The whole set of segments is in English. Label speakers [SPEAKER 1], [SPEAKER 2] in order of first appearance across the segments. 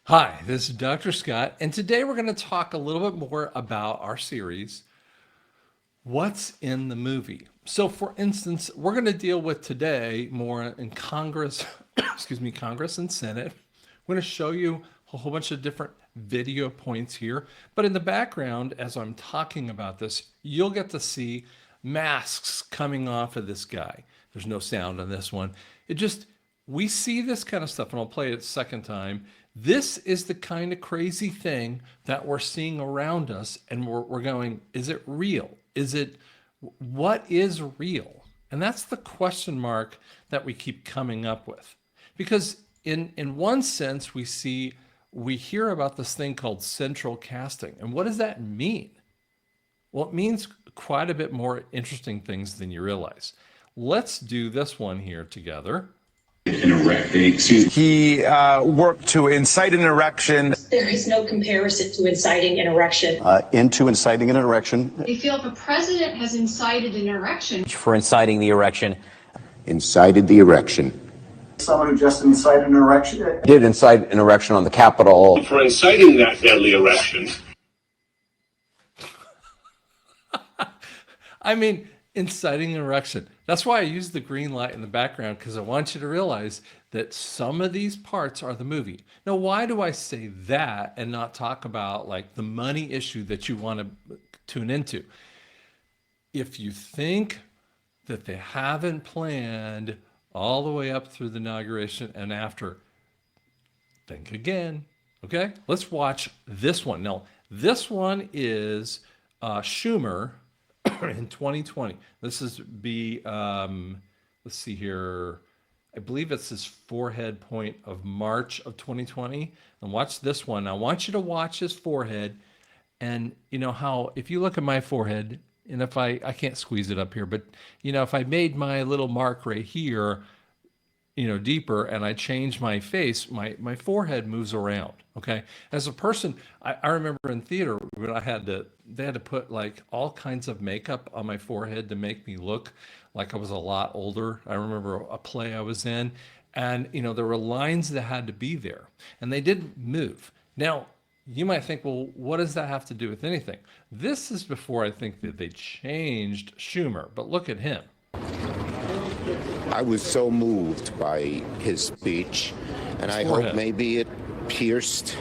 [SPEAKER 1] Hi, this is Dr. Scott, and today we're going to talk a little bit more about our series, What's in the Movie? So, for instance, we're going to deal with today more in Congress, Congress and Senate. We're going to show you a whole bunch of different video points here, but in the background, as I'm talking about this, you'll get to see masks coming off of this guy. There's no sound on this one. It just, we see this kind of stuff, and I'll play it a second time. This is the kind of crazy thing that we're seeing around us, and we're going, is it real? What is real? And that's the question mark that we keep coming up with. Because in one sense, we hear about this thing called central casting. And what does that mean? Well, it means quite a bit more interesting things than you realize. Let's do this one here together.
[SPEAKER 2] He worked to incite an erection.
[SPEAKER 3] There is no comparison to inciting an erection.
[SPEAKER 4] Into inciting an erection.
[SPEAKER 5] They feel if a president has incited an erection.
[SPEAKER 6] For inciting the erection.
[SPEAKER 4] Incited the erection.
[SPEAKER 7] Someone who just incited an erection.
[SPEAKER 4] Did incite an erection on the Capitol.
[SPEAKER 8] For inciting that deadly erection.
[SPEAKER 1] I mean, inciting an erection. That's why I use the green light in the background, because I want you to realize that some of these parts are the movie. Now, why do I say that and not talk about like the money issue that you want to tune into? If you think that they haven't planned all the way up through the inauguration and after, think again. Okay, let's watch this one. Now, this one is Schumer in 2020. This is let's see here. I believe it's his forehead point of March of 2020. And watch this one. I want you to watch his forehead. And you know how, if you look at my forehead, and if I can't squeeze it up here, but you know, if I made my little mark right here, you know, deeper, and I change my face, my forehead moves around. Okay. As a person, I remember in theater when they had to put like all kinds of makeup on my forehead to make me look like I was a lot older. I remember a play I was in, and you know, there were lines that had to be there, and they didn't move. Now, you might think, well, what does that have to do with anything? This is before I think that they changed Schumer, but look at him.
[SPEAKER 9] I was so moved by his speech, and I hope maybe it pierced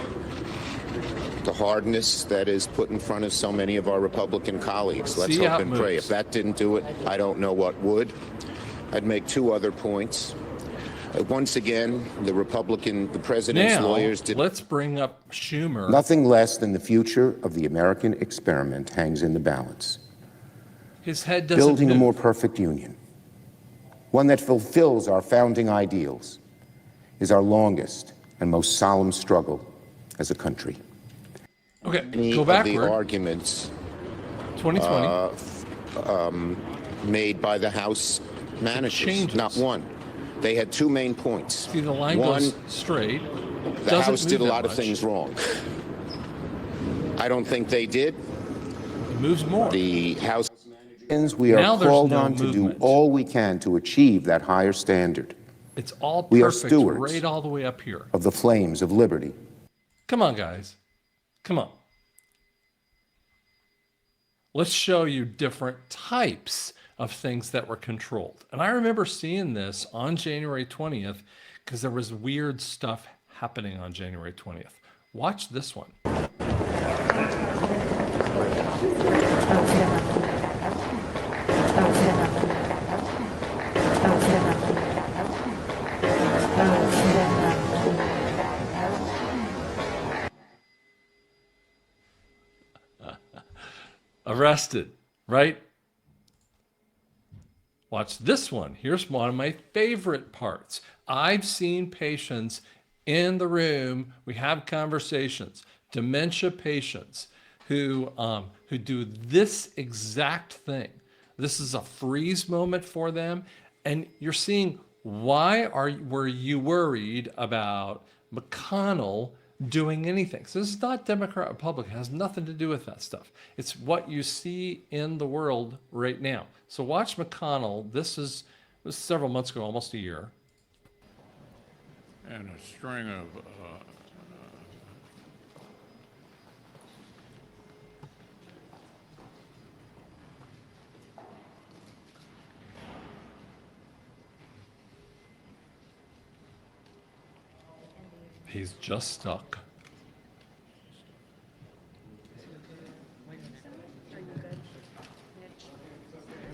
[SPEAKER 9] the hardness that is put in front of so many of our Republican colleagues. Let's hope and pray. If that didn't do it, I don't know what would. I'd make two other points. Once again, the president's lawyers did.
[SPEAKER 1] Let's bring up Schumer.
[SPEAKER 9] Nothing less than the future of the American experiment hangs in the balance.
[SPEAKER 1] His head doesn't
[SPEAKER 9] Building
[SPEAKER 1] move.
[SPEAKER 9] a more perfect union, one that fulfills our founding ideals, is our longest and most solemn struggle as a country.
[SPEAKER 1] Okay,
[SPEAKER 9] Many
[SPEAKER 1] go
[SPEAKER 9] of
[SPEAKER 1] backward.
[SPEAKER 9] the arguments
[SPEAKER 1] 2020
[SPEAKER 9] made by the House managers, not one. They had two main points.
[SPEAKER 1] See, the line
[SPEAKER 9] One,
[SPEAKER 1] goes straight.
[SPEAKER 9] the House did a lot of things wrong. I don't think they did.
[SPEAKER 1] It moves more.
[SPEAKER 9] The House managers, we are
[SPEAKER 1] Now there's
[SPEAKER 9] called
[SPEAKER 1] no
[SPEAKER 9] on to do
[SPEAKER 1] movement.
[SPEAKER 9] all we can to achieve that higher standard
[SPEAKER 1] It's all
[SPEAKER 9] We are
[SPEAKER 1] perfect,
[SPEAKER 9] stewards.
[SPEAKER 1] right all the way up here.
[SPEAKER 9] of the flames of liberty.
[SPEAKER 1] Come on, guys. Come on. Let's show you different types of things that were controlled. And I remember seeing this on January 20th because there was weird stuff happening on January 20th. Watch this one. Arrested, right? Watch this one. Here's one of my favorite parts. I've seen patients in the room. We have conversations. Dementia patients who do this exact thing. This is a freeze moment for them, and you're seeing were you worried about McConnell doing anything? So this is not Democrat Republican. It has nothing to do with that stuff. It's what you see in the world right now. So watch McConnell. This was several months ago, almost a year.
[SPEAKER 10] And a string of
[SPEAKER 1] He's just stuck.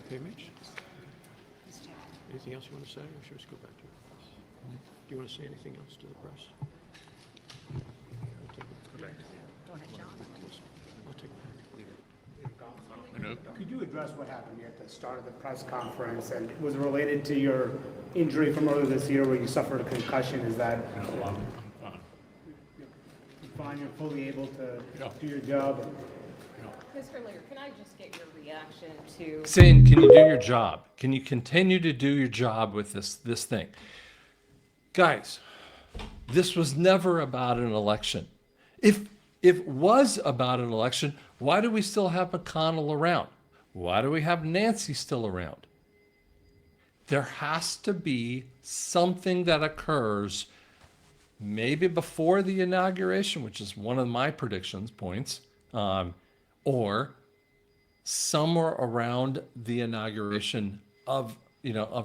[SPEAKER 6] Okay, Mitch? Anything else you want to say, or should we just go back to the press? Do you want to say anything else to the press?
[SPEAKER 10] Go ahead, John.
[SPEAKER 6] I'll take
[SPEAKER 11] Could you address what happened at the start of the press conference, and was it related to your injury from earlier this year where you suffered a concussion? Is that
[SPEAKER 6] I'm fine.
[SPEAKER 11] you're fine, you're fully able to do your job?
[SPEAKER 10] Mr. Lear, can I just get your reaction to...
[SPEAKER 1] Saying, can you do your job? Can you continue to do your job with this thing? Guys, this was never about an election. If it was about an election, why do we still have McConnell around? Why do we have Nancy still around? There has to be something that occurs maybe before the inauguration, which is one of my predictions points, or somewhere around the inauguration of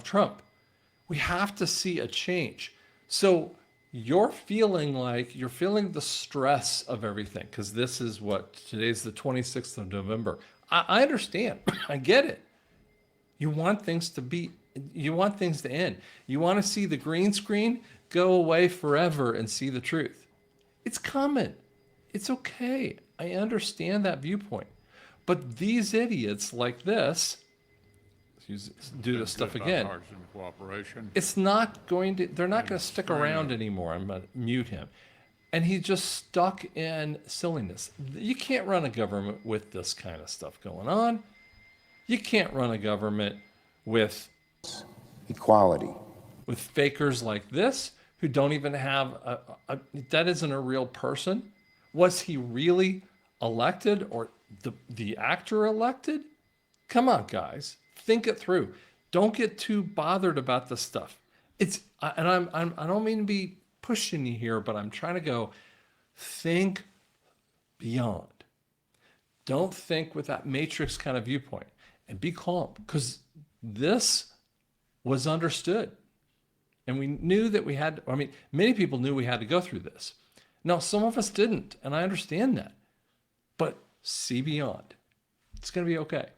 [SPEAKER 1] Trump. We have to see a change. So you're feeling the stress of everything, because this is today's the 26th of November. I understand. I get it. You want things to end. You want to see the green screen go away forever and see the truth. It's coming. It's okay. I understand that viewpoint. But these idiots like this do this stuff again. It's not going to, they're not going to stick around anymore. I'm going to mute him. And he's just stuck in silliness. You can't run a government with this kind of stuff going on. You can't run a government with
[SPEAKER 4] Equality.
[SPEAKER 1] with fakers like this who don't even have that isn't a real person. Was he really elected, or the actor elected? Come on, guys, think it through. Don't get too bothered about this stuff. I don't mean to be pushing you here, but I'm trying to go think beyond. Don't think with that matrix kind of viewpoint, and be calm, because this was understood. And we knew that many people knew we had to go through this. Now, some of us didn't, and I understand that. But see beyond. It's going to be okay.